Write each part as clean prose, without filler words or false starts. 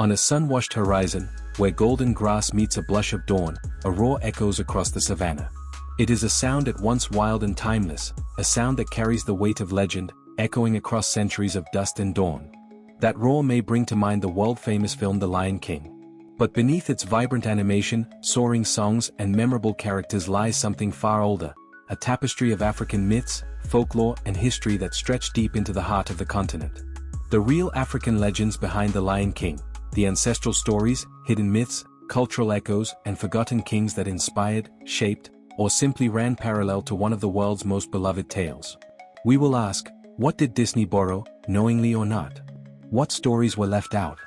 On a sun-washed horizon, where golden grass meets a blush of dawn, a roar echoes across the savannah. It is a sound at once wild and timeless, a sound that carries the weight of legend, echoing across centuries of dust and dawn. That roar may bring to mind the world-famous film The Lion King. But beneath its vibrant animation, soaring songs, and memorable characters lies something far older, a tapestry of African myths, folklore, and history that stretch deep into the heart of the continent. The real African legends behind The Lion King, the ancestral stories, hidden myths, cultural echoes, and forgotten kings that inspired, shaped, or simply ran parallel to one of the world's most beloved tales. We will ask, what did Disney borrow, knowingly or not? What stories were left out?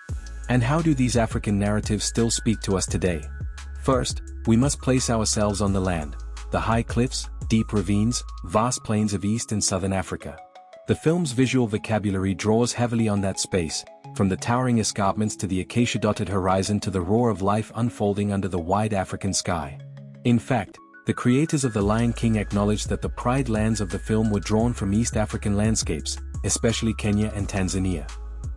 And how do these African narratives still speak to us today? First, we must place ourselves on the land, the high cliffs, deep ravines, vast plains of East and Southern Africa. The film's visual vocabulary draws heavily on that space, from the towering escarpments to the acacia-dotted horizon to the roar of life unfolding under the wide African sky. In fact, the creators of The Lion King acknowledged that the pride lands of the film were drawn from East African landscapes, especially Kenya and Tanzania.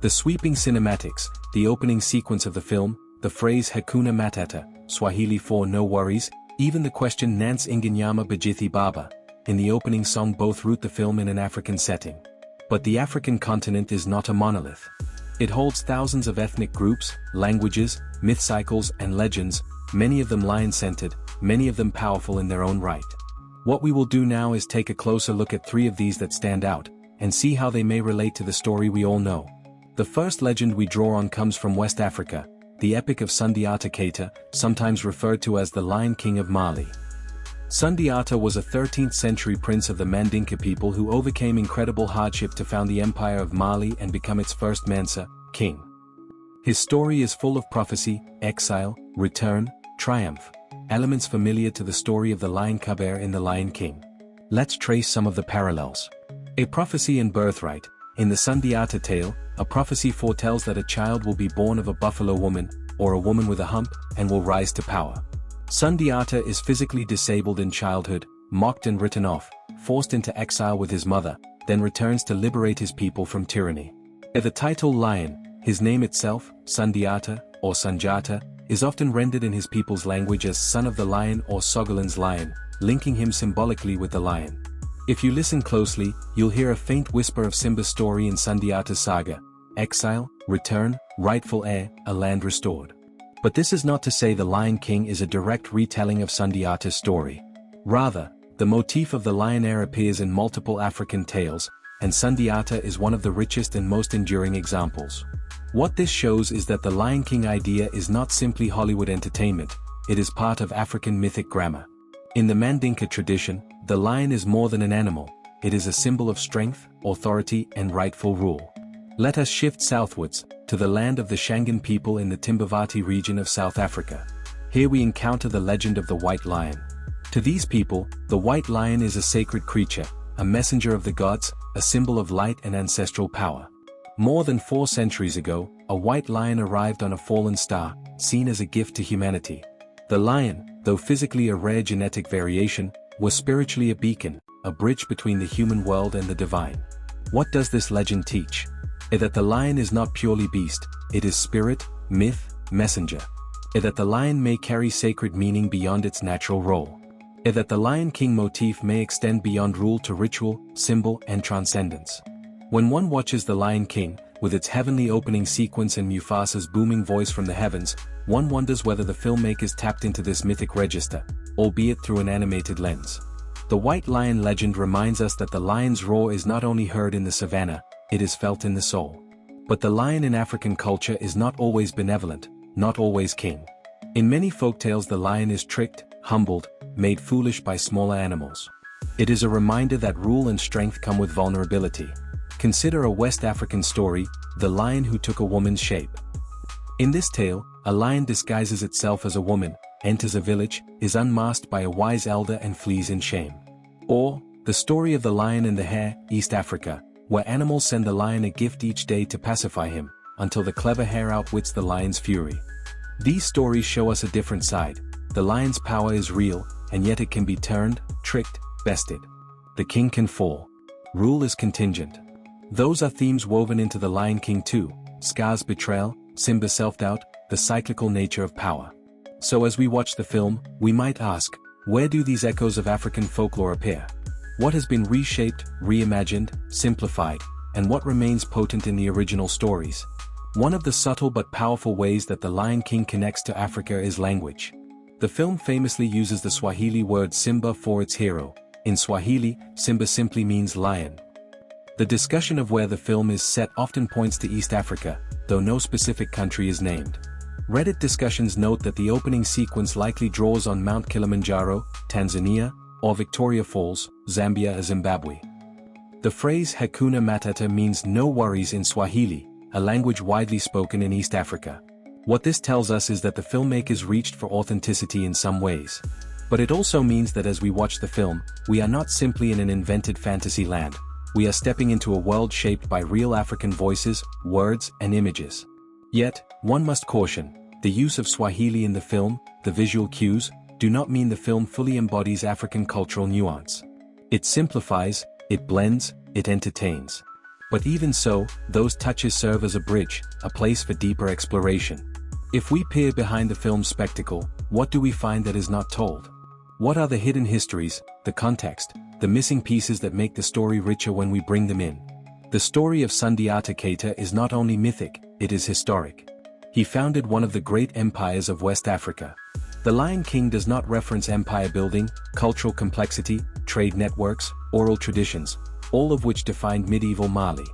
The sweeping cinematics, the opening sequence of the film, the phrase Hakuna Matata, Swahili for no worries, even the question Nance Inganyama Bajithi Baba, in the opening song both root the film in an African setting. But the African continent is not a monolith. It holds thousands of ethnic groups, languages, myth cycles and legends, many of them lion-centered, many of them powerful in their own right. What we will do now is take a closer look at 3 of these that stand out, and see how they may relate to the story we all know. The first legend we draw on comes from West Africa, the epic of Sundiata Keita, sometimes referred to as the Lion King of Mali. Sundiata was a 13th century prince of the Mandinka people who overcame incredible hardship to found the Empire of Mali and become its first Mansa, king. His story is full of prophecy, exile, return, triumph, elements familiar to the story of the Lion Cubbear in The Lion King. Let's trace some of the parallels. A prophecy and birthright. In the Sundiata tale, a prophecy foretells that a child will be born of a buffalo woman, or a woman with a hump, and will rise to power. Sundiata is physically disabled in childhood, mocked and written off, forced into exile with his mother, then returns to liberate his people from tyranny. The title Lion, his name itself, Sundiata, or Sunjata, is often rendered in his people's language as son of the lion or Sogolan's lion, linking him symbolically with the lion. If you listen closely, you'll hear a faint whisper of Simba's story in Sundiata's saga: exile, return, rightful heir, a land restored. But this is not to say The Lion King is a direct retelling of Sundiata's story. Rather, the motif of the lion heir appears in multiple African tales, and Sundiata is one of the richest and most enduring examples. What this shows is that the Lion King idea is not simply Hollywood entertainment, it is part of African mythic grammar. In the Mandinka tradition, the lion is more than an animal, it is a symbol of strength, authority, and rightful rule. Let us shift southwards, to the land of the Shangaan people in the Timbavati region of South Africa. Here we encounter the legend of the white lion. To these people, the white lion is a sacred creature, a messenger of the gods, a symbol of light and ancestral power. More than 4 centuries ago, a white lion arrived on a fallen star, seen as a gift to humanity. The lion, though physically a rare genetic variation, was spiritually a beacon, a bridge between the human world and the divine. What does this legend teach? That the lion is not purely beast, it is spirit, myth, messenger. That the lion may carry sacred meaning beyond its natural role. That the Lion King motif may extend beyond rule to ritual, symbol, and transcendence. When one watches The Lion King, with its heavenly opening sequence and Mufasa's booming voice from the heavens, one wonders whether the filmmakers tapped into this mythic register, albeit through an animated lens. The white lion legend reminds us that the lion's roar is not only heard in the savannah, it is felt in the soul. But the lion in African culture is not always benevolent, not always king. In many folktales the lion is tricked, humbled, made foolish by smaller animals. It is a reminder that rule and strength come with vulnerability. Consider a West African story, The Lion Who Took a Woman's Shape. In this tale, a lion disguises itself as a woman, enters a village, is unmasked by a wise elder and flees in shame. Or, the story of the lion and the hare, East Africa, where animals send the lion a gift each day to pacify him, until the clever hare outwits the lion's fury. These stories show us a different side. The lion's power is real, and yet it can be turned, tricked, bested. The king can fall. Rule is contingent. Those are themes woven into The Lion King too: Scar's betrayal, Simba's self-doubt, the cyclical nature of power. So as we watch the film, we might ask, where do these echoes of African folklore appear? What has been reshaped, reimagined, simplified, and what remains potent in the original stories? One of the subtle but powerful ways that The Lion King connects to Africa is language. The film famously uses the Swahili word Simba for its hero. In Swahili, Simba simply means lion. The discussion of where the film is set often points to East Africa, though no specific country is named. Reddit discussions note that the opening sequence likely draws on Mount Kilimanjaro, Tanzania, or Victoria Falls, Zambia or Zimbabwe. The phrase Hakuna Matata means no worries in Swahili, a language widely spoken in East Africa. What this tells us is that the filmmakers reached for authenticity in some ways. But it also means that as we watch the film, we are not simply in an invented fantasy land. We are stepping into a world shaped by real African voices, words, and images. Yet, one must caution, the use of Swahili in the film, the visual cues, do not mean the film fully embodies African cultural nuance. It simplifies, it blends, it entertains. But even so, those touches serve as a bridge, a place for deeper exploration. If we peer behind the film's spectacle, what do we find that is not told? What are the hidden histories, the context, the missing pieces that make the story richer when we bring them in? The story of Sundiata Keita is not only mythic, it is historic. He founded one of the great empires of West Africa. The Lion King does not reference empire building, cultural complexity, trade networks, oral traditions, all of which defined medieval Mali.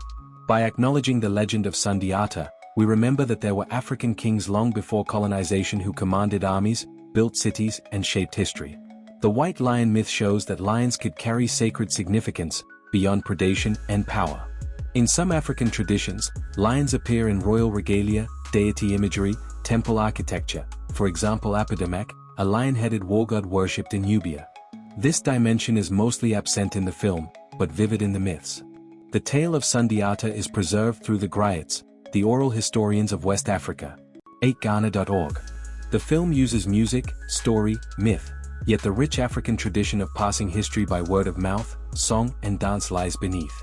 By acknowledging the legend of Sundiata, we remember that there were African kings long before colonization who commanded armies, built cities, and shaped history. The white lion myth shows that lions could carry sacred significance, beyond predation and power. In some African traditions, lions appear in royal regalia, deity imagery, temple architecture, for example Apidamak, a lion-headed war god worshipped in Nubia. This dimension is mostly absent in the film, but vivid in the myths. The tale of Sundiata is preserved through the griots, the oral historians of West Africa. 8ghana.org. The film uses music, story, myth, yet the rich African tradition of passing history by word of mouth, song, and dance lies beneath.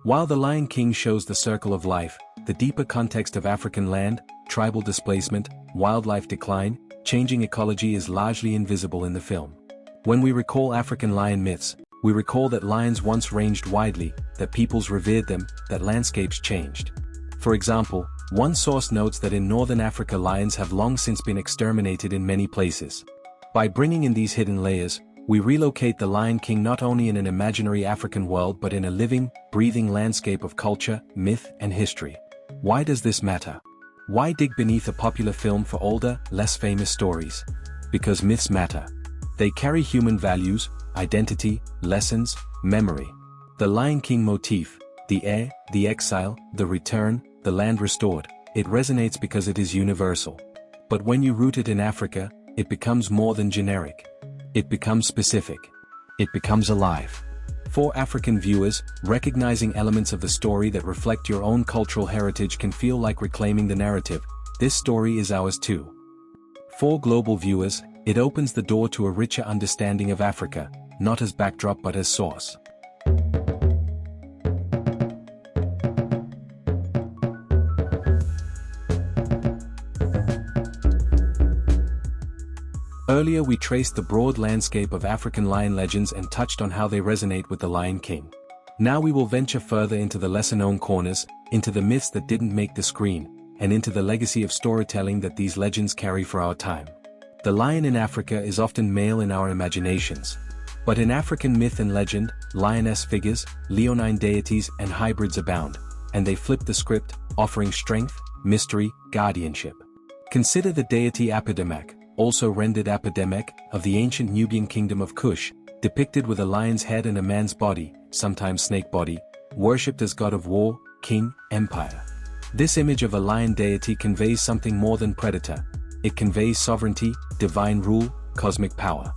While The Lion King shows the circle of life, the deeper context of African land, tribal displacement, wildlife decline, changing ecology is largely invisible in the film. When we recall African lion myths, we recall that lions once ranged widely, that peoples revered them, that landscapes changed. For example, one source notes that in northern Africa lions have long since been exterminated in many places. By bringing in these hidden layers, we relocate the Lion King not only in an imaginary African world but in a living, breathing landscape of culture, myth, and history. Why does this matter? Why dig beneath a popular film for older, less famous stories? Because myths matter. They carry human values, identity, lessons, memory. The Lion King motif, the heir, the exile, the return, the land restored, it resonates because it is universal. But when you root it in Africa, it becomes more than generic. It becomes specific. It becomes alive. For African viewers, recognizing elements of the story that reflect your own cultural heritage can feel like reclaiming the narrative. This story is ours too. For global viewers, it opens the door to a richer understanding of Africa, not as backdrop but as source. Earlier we traced the broad landscape of African lion legends and touched on how they resonate with the Lion King. Now we will venture further into the lesser-known corners, into the myths that didn't make the screen, and into the legacy of storytelling that these legends carry for our time. The lion in Africa is often male in our imaginations. But in African myth and legend, lioness figures, leonine deities and hybrids abound, and they flip the script, offering strength, mystery, guardianship. Consider the deity Apidamak, also rendered Apidemek, of the ancient Nubian kingdom of Kush, depicted with a lion's head and a man's body, sometimes snake body, worshipped as god of war, king, empire. This image of a lion deity conveys something more than predator. It conveys sovereignty, divine rule, cosmic power.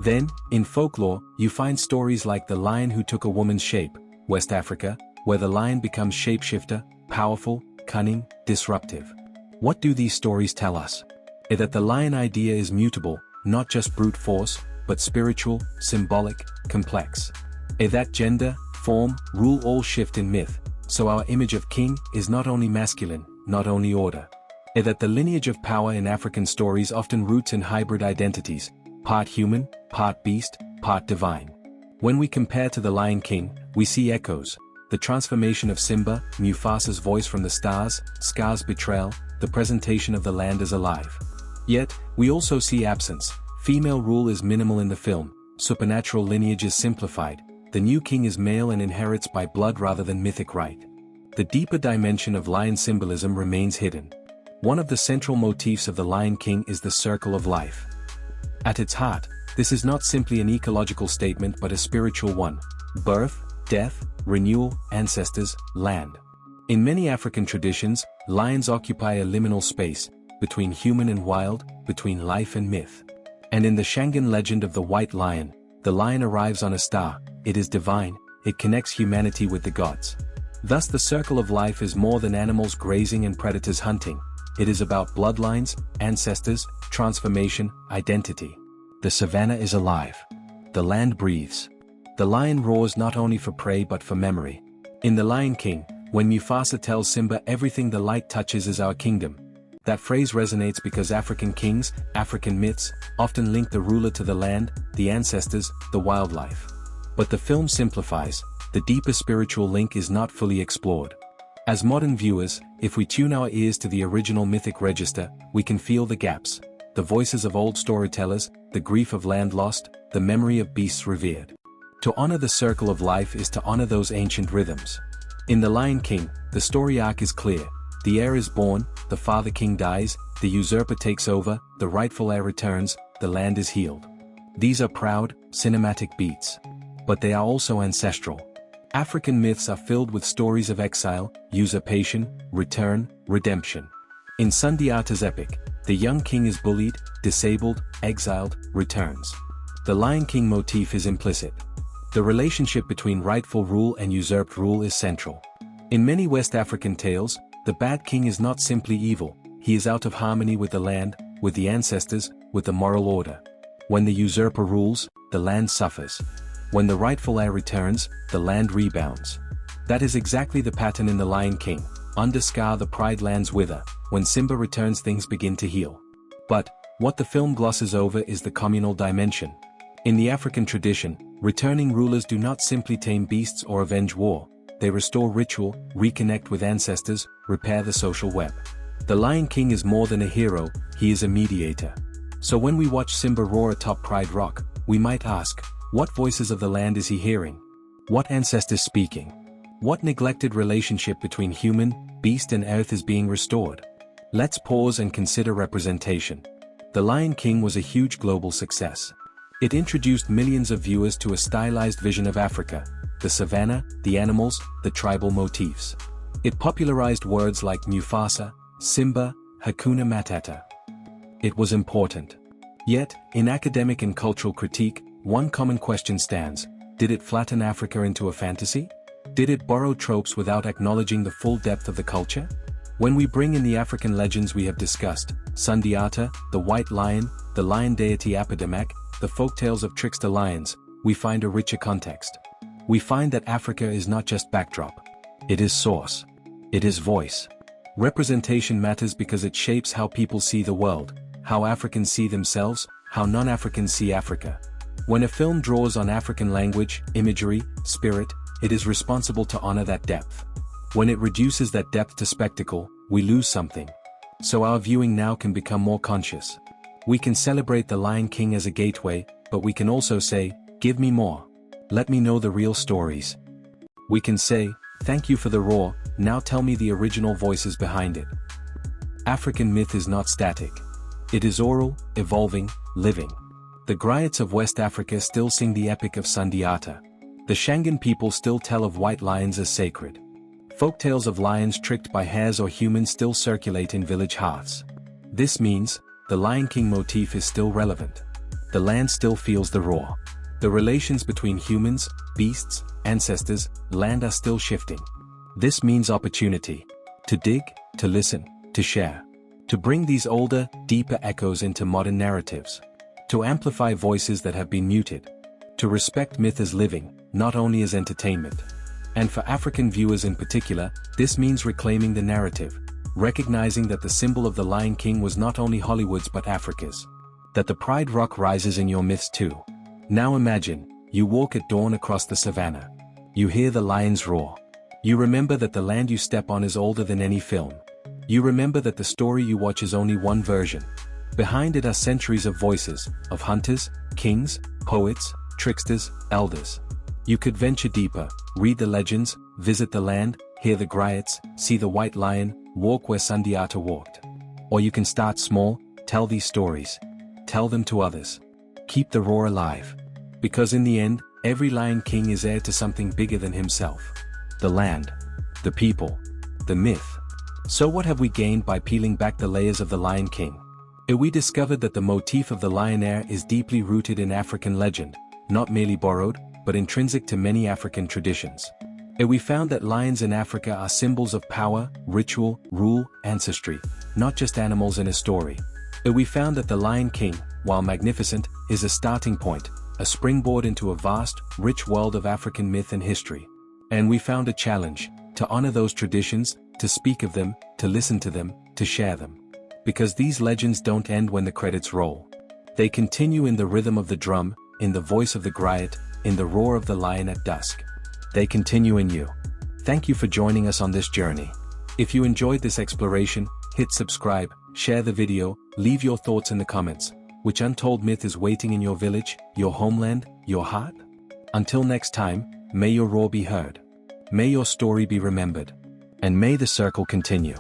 Then, in folklore, you find stories like the lion who took a woman's shape, West Africa, where the lion becomes shapeshifter, powerful, cunning, disruptive. What do these stories tell us? That the lion idea is mutable, not just brute force, but spiritual, symbolic, complex. That gender, form, rule all shift in myth, so our image of king is not only masculine, not only order. is that the lineage of power in African stories often roots in hybrid identities, part human, part beast, part divine. When we compare to The Lion King, we see echoes, the transformation of Simba, Mufasa's voice from the stars, Scar's betrayal, the presentation of the land as alive. Yet, we also see absence. Female rule is minimal in the film, supernatural lineage is simplified, the new king is male and inherits by blood rather than mythic right. The deeper dimension of lion symbolism remains hidden. One of the central motifs of The Lion King is the circle of life. At its heart, this is not simply an ecological statement but a spiritual one. Birth, death, renewal, ancestors, land. In many African traditions, lions occupy a liminal space, between human and wild, between life and myth. And in the Shangan legend of the White Lion, the lion arrives on a star, it is divine, it connects humanity with the gods. Thus the circle of life is more than animals grazing and predators hunting, it is about bloodlines, ancestors, transformation, identity. The savannah is alive. The land breathes. The lion roars not only for prey but for memory. In The Lion King, when Mufasa tells Simba everything the light touches is our kingdom, that phrase resonates because African kings, African myths, often link the ruler to the land, the ancestors, the wildlife. But the film simplifies, the deeper spiritual link is not fully explored. As modern viewers, if we tune our ears to the original mythic register, we can feel the gaps, the voices of old storytellers, the grief of land lost, the memory of beasts revered. To honor the circle of life is to honor those ancient rhythms. In The Lion King, the story arc is clear. The heir is born, the father king dies, the usurper takes over, the rightful heir returns, the land is healed. These are proud, cinematic beats. But they are also ancestral. African myths are filled with stories of exile, usurpation, return, redemption. In Sundiata's epic, the young king is bullied, disabled, exiled, returns. The Lion King motif is implicit. The relationship between rightful rule and usurped rule is central. In many West African tales, the bad king is not simply evil, he is out of harmony with the land, with the ancestors, with the moral order. When the usurper rules, the land suffers. When the rightful heir returns, the land rebounds. That is exactly the pattern in The Lion King. Under Scar the pride lands wither, when Simba returns things begin to heal. But, what the film glosses over is the communal dimension. In the African tradition, returning rulers do not simply tame beasts or avenge war, they restore ritual, reconnect with ancestors, repair the social web. The Lion King is more than a hero, he is a mediator. So when we watch Simba roar atop Pride Rock, we might ask, what voices of the land is he hearing? What ancestors speaking? What neglected relationship between human, beast and earth is being restored? Let's pause and consider representation. The Lion King was a huge global success. It introduced millions of viewers to a stylized vision of Africa, the savannah, the animals, the tribal motifs. It popularized words like Mufasa, Simba, Hakuna Matata. It was important. Yet, in academic and cultural critique, one common question stands: did it flatten Africa into a fantasy? Did it borrow tropes without acknowledging the full depth of the culture? When we bring in the African legends we have discussed, Sundiata, the White Lion, the lion deity Apidamak, the folktales of trickster lions, we find a richer context. We find that Africa is not just backdrop. It is source. It is voice. Representation matters because it shapes how people see the world, how Africans see themselves, how non-Africans see Africa. When a film draws on African language, imagery, spirit, it is responsible to honor that depth. When it reduces that depth to spectacle, we lose something. So our viewing now can become more conscious. We can celebrate The Lion King as a gateway, but we can also say, give me more. Let me know the real stories. We can say, thank you for the roar, now tell me the original voices behind it. African myth is not static. It is oral, evolving, living. The griots of West Africa still sing the epic of Sundiata. The Shangan people still tell of white lions as sacred. Folktales of lions tricked by hares or humans still circulate in village hearths. This means, the Lion King motif is still relevant. The land still feels the roar. The relations between humans, beasts, ancestors, land are still shifting. This means opportunity. To dig, to listen, to share. To bring these older, deeper echoes into modern narratives. To amplify voices that have been muted. To respect myth as living, not only as entertainment. And for African viewers in particular, this means reclaiming the narrative. recognizing that the symbol of the Lion King was not only Hollywood's but Africa's. That the pride rock rises in your myths too. Now imagine, you walk at dawn across the savannah. You hear the lions roar. You remember that the land you step on is older than any film. You remember that the story you watch is only one version. Behind it are centuries of voices, of hunters, kings, poets, tricksters, elders. You could venture deeper, read the legends, visit the land, hear the griots, see the white lion, walk where Sundiata walked. Or you can start small, tell these stories. Tell them to others. Keep the roar alive. Because in the end, every Lion King is heir to something bigger than himself. The land. The people. The myth. So what have we gained by peeling back the layers of the Lion King? We discovered that the motif of the lion is deeply rooted in African legend, not merely borrowed, but intrinsic to many African traditions. We found that lions in Africa are symbols of power, ritual, rule, ancestry, not just animals in a story. We found that the Lion King, while magnificent, is a starting point, a springboard into a vast, rich world of African myth and history. And we found a challenge, to honor those traditions, to speak of them, to listen to them, to share them. Because these legends don't end when the credits roll. They continue in the rhythm of the drum, in the voice of the griot, in the roar of the lion at dusk. They continue in you. Thank you for joining us on this journey. If you enjoyed this exploration, hit subscribe, share the video, leave your thoughts in the comments. Which untold myth is waiting in your village, your homeland, your heart? Until next time, may your roar be heard. May your story be remembered. And may the circle continue.